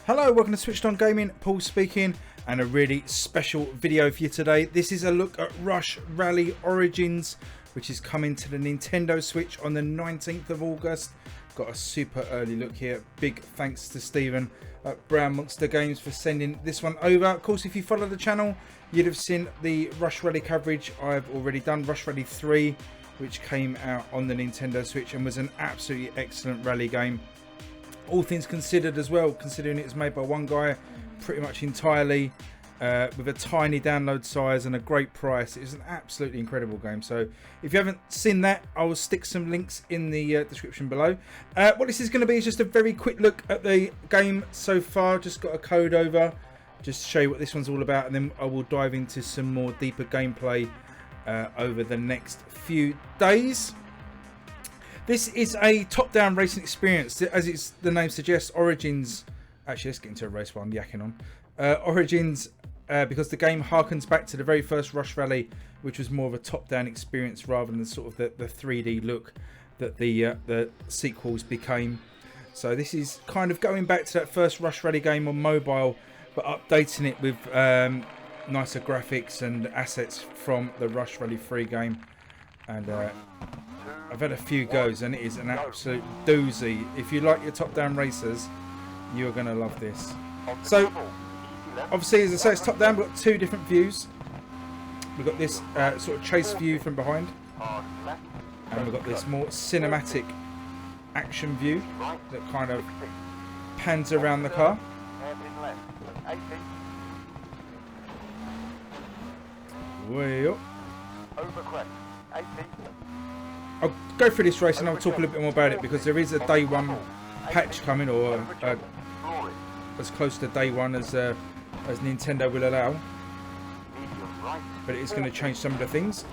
Hello, welcome to SwitchedOn Gaming, Paul speaking, and a really special video for you today. This is a look at Rush Rally Origins, which is coming to the Nintendo Switch on the 19th of August. Got a super early look here. Big thanks to Stephen at BrownMonster Games for sending this one over. Of course, if you follow the channel, you'd have seen the Rush Rally coverage I've already done. Rush Rally 3, which came out on the Nintendo Switch and was an absolutely excellent rally game. All things considered as well, considering it was made by one guy pretty much entirely, with a tiny download size and a great price. It was an absolutely incredible game. So if you haven't seen that, I will stick some links in the description below. What this is going to be is just a very quick look at the game so far. Just got a code over, just to show you what this one's all about, and then I will dive into some more deeper gameplay over the next few days. This is a top-down racing experience, as the name suggests. Origins, actually let's get into a race while I'm yakking on. Origins, because the game harkens back to the very first Rush Rally, which was more of a top-down experience rather than sort of the 3D look that the sequels became. So this is kind of going back to that first Rush Rally game on mobile, but updating it with nicer graphics and assets from the Rush Rally 3 game. And I've had a few goes and it is an absolute doozy. If you like your top-down racers, you're going to love this. So obviously, as I say, it's top-down. We've got two different views. We've got this sort of chase view from behind, and we've got this more cinematic action view that kind of pans around the car. Way up. I'll go through this race and I'll talk a little bit more about it, because there is a day one patch coming, or as close to day one as Nintendo will allow. But it is going to change some of the things.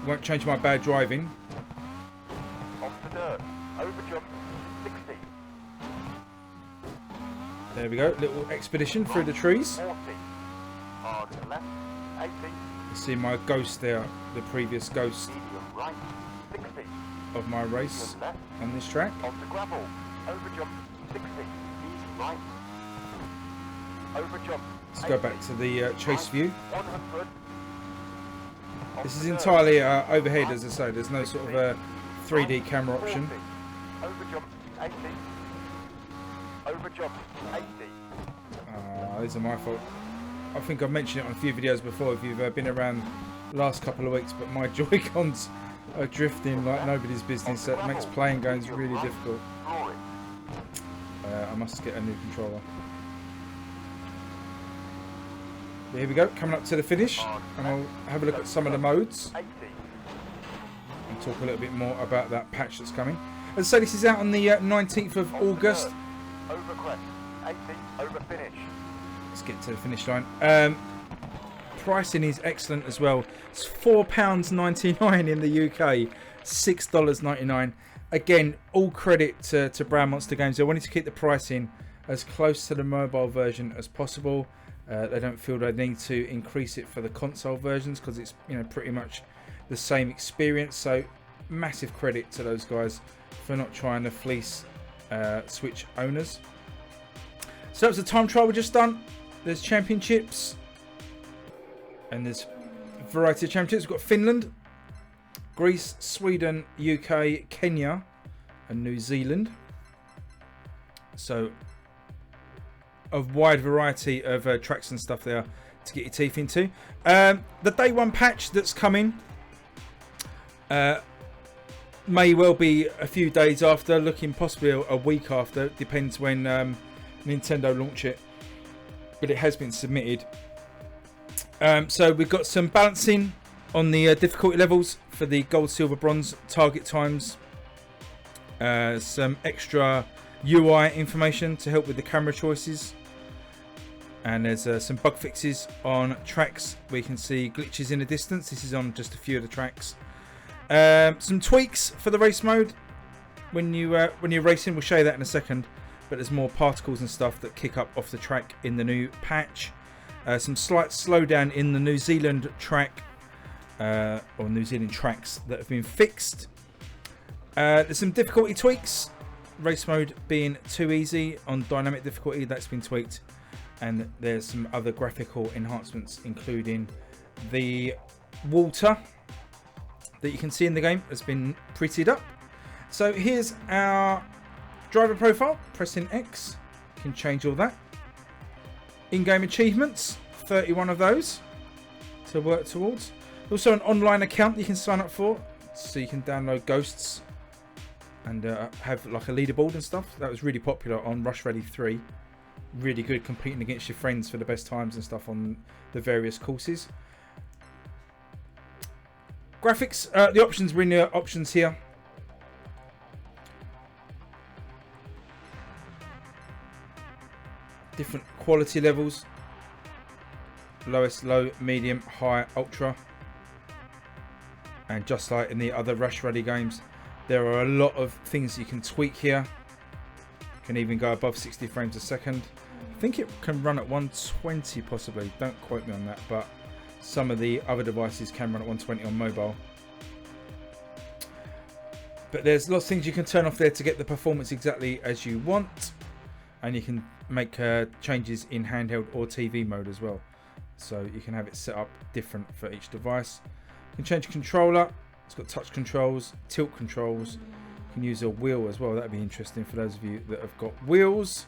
It won't change my bad driving. There we go, little expedition through the trees. See my ghost there, the previous ghost of my race on this track. Let's go back to the chase view. This is entirely overhead, as I say. There's no sort of 3D camera option. These are my fault. I think I've mentioned it on a few videos before if you've been around the last couple of weeks, but my Joy-Cons are drifting like nobody's business, so it makes playing games really difficult. I must get a new controller. But here we go, coming up to the finish, and I'll have a look at some of the modes and talk a little bit more about that patch that's coming. As I say, this is out on the 19th of August. Let's get to the finish line. Pricing is excellent as well. It's £4.99 in the UK, $6.99. Again, all credit to BrownMonster Games. They wanted to keep the pricing as close to the mobile version as possible. They don't feel they need to increase it for the console versions, because it's, you know, pretty much the same experience. So massive credit to those guys for not trying to fleece Switch owners. So that's the time trial we just done. There's championships, and there's a variety of championships. We've got Finland, Greece, Sweden, UK, Kenya, and New Zealand. So a wide variety of tracks and stuff there to get your teeth into. The day one patch that's coming may well be a few days after, looking possibly a week after. Depends when Nintendo launch it. But it has been submitted. So we've got some balancing on the difficulty levels for the gold, silver, bronze target times. Some extra UI information to help with the camera choices. And there's some bug fixes on tracks where you can see glitches in the distance. This is on just a few of the tracks. Some tweaks for the race mode. When you're racing, we'll show you that in a second. But there's more particles and stuff that kick up off the track in the new patch. Some slight slowdown in the New Zealand track, or New Zealand tracks that have been fixed. There's some difficulty tweaks race mode being too easy on dynamic difficulty. That's been tweaked, and there's some other graphical enhancements, including the water that you can see in the game has been prettied up. So here's our driver profile. Pressing X, you can change all that. In-game achievements, 31 of those to work towards. Also an online account you can sign up for, so you can download ghosts and have like a leaderboard and stuff. That was really popular on Rush Rally 3. Really good, competing against your friends for the best times and stuff on the various courses. Graphics, the options, we're in the options here. Different quality levels. Lowest, low, medium, high, ultra. And just like in the other Rush Rally games, there are a lot of things you can tweak here. Can even go above 60 frames a second. I think it can run at 120 possibly. Don't quote me on that, but some of the other devices can run at 120 on mobile. But there's lots of things you can turn off there to get the performance exactly as you want. And you can make changes in handheld or TV mode as well. So you can have it set up different for each device. You can change controller. It's got touch controls, tilt controls. You can use a wheel as well. That'd be interesting for those of you that have got wheels.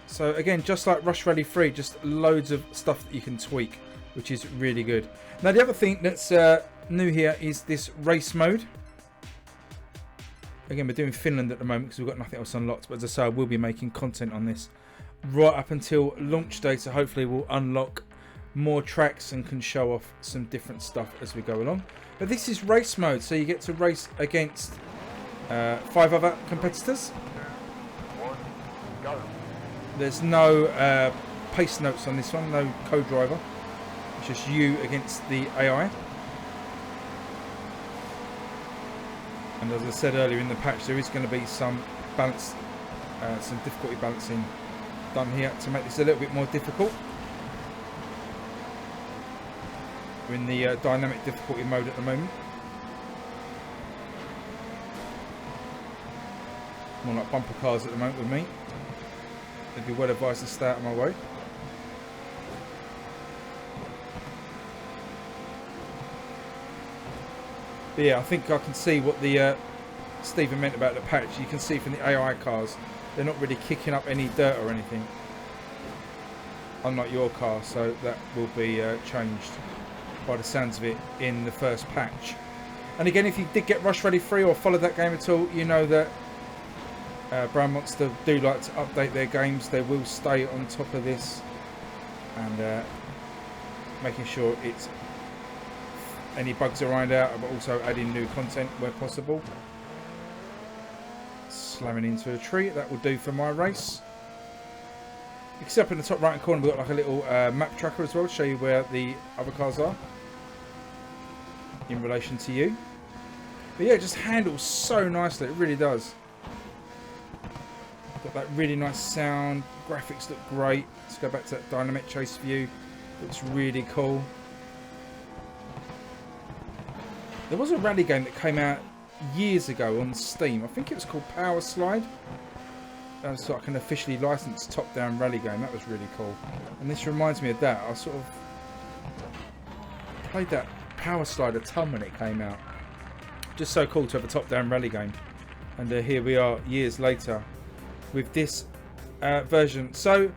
So again, just like Rush Rally 3, just loads of stuff that you can tweak, which is really good. Now the other thing that's new here is this race mode. Again, we're doing Finland at the moment because we've got nothing else unlocked. But as I say, I will be making content on this right up until launch day. So hopefully we'll unlock more tracks and can show off some different stuff as we go along. But this is race mode. So you get to race against 5 other competitors. There's no pace notes on this one, no co-driver. It's just you against the AI. And as I said earlier in the patch, there is going to be some balance, some difficulty balancing done here to make this a little bit more difficult. We're in the dynamic difficulty mode at the moment. More like bumper cars at the moment with me. It'd be well advised to stay out of my way. But yeah, I think I can see what the Stephen meant about the patch. You can see from the AI cars, they're not really kicking up any dirt or anything, unlike your car. So that will be changed by the sounds of it in the first patch. And again, if you did get Rush Rally 3 or followed that game at all, you know that BrownMonster do like to update their games. They will stay on top of this and making sure it's any bugs are ironed out, but also adding new content where possible. Slamming into a tree, that will do for my race. You can see up in the top right hand corner we've got like a little map tracker as well to show you where the other cars are in relation to you. But yeah, it just handles so nicely, it really does. Got that really nice sound, graphics look great. Let's go back to that dynamic chase view, looks really cool. There was a rally game that came out years ago on Steam. I think it was called Power Slide. That was like an officially licensed top-down rally game. That was really cool. And this reminds me of that. I sort of played that Power Slide a ton when it came out. Just so cool to have a top-down rally game. And here we are years later with this version. So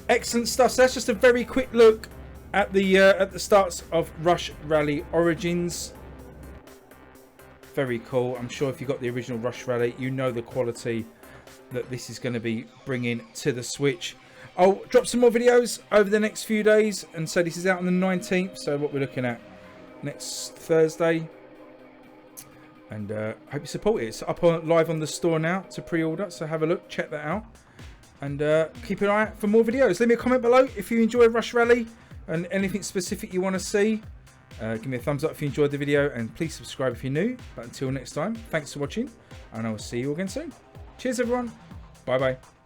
excellent stuff. So that's just a very quick look at the starts of Rush Rally Origins. Very cool. I'm sure if you got the original Rush Rally, you know the quality that this is going to be bringing to the Switch. I'll drop some more videos over the next few days, and so this is out on the 19th. So what we're looking at next Thursday, and hope you support it. It's up on live on the store now to pre-order, so have a look, check that out, and keep an eye out for more videos. Leave me a comment below if you enjoy Rush Rally and anything specific you want to see. Give me a thumbs up if you enjoyed the video, and please subscribe if you're new. But until next time, thanks for watching, and I will see you again soon. Cheers everyone, bye bye.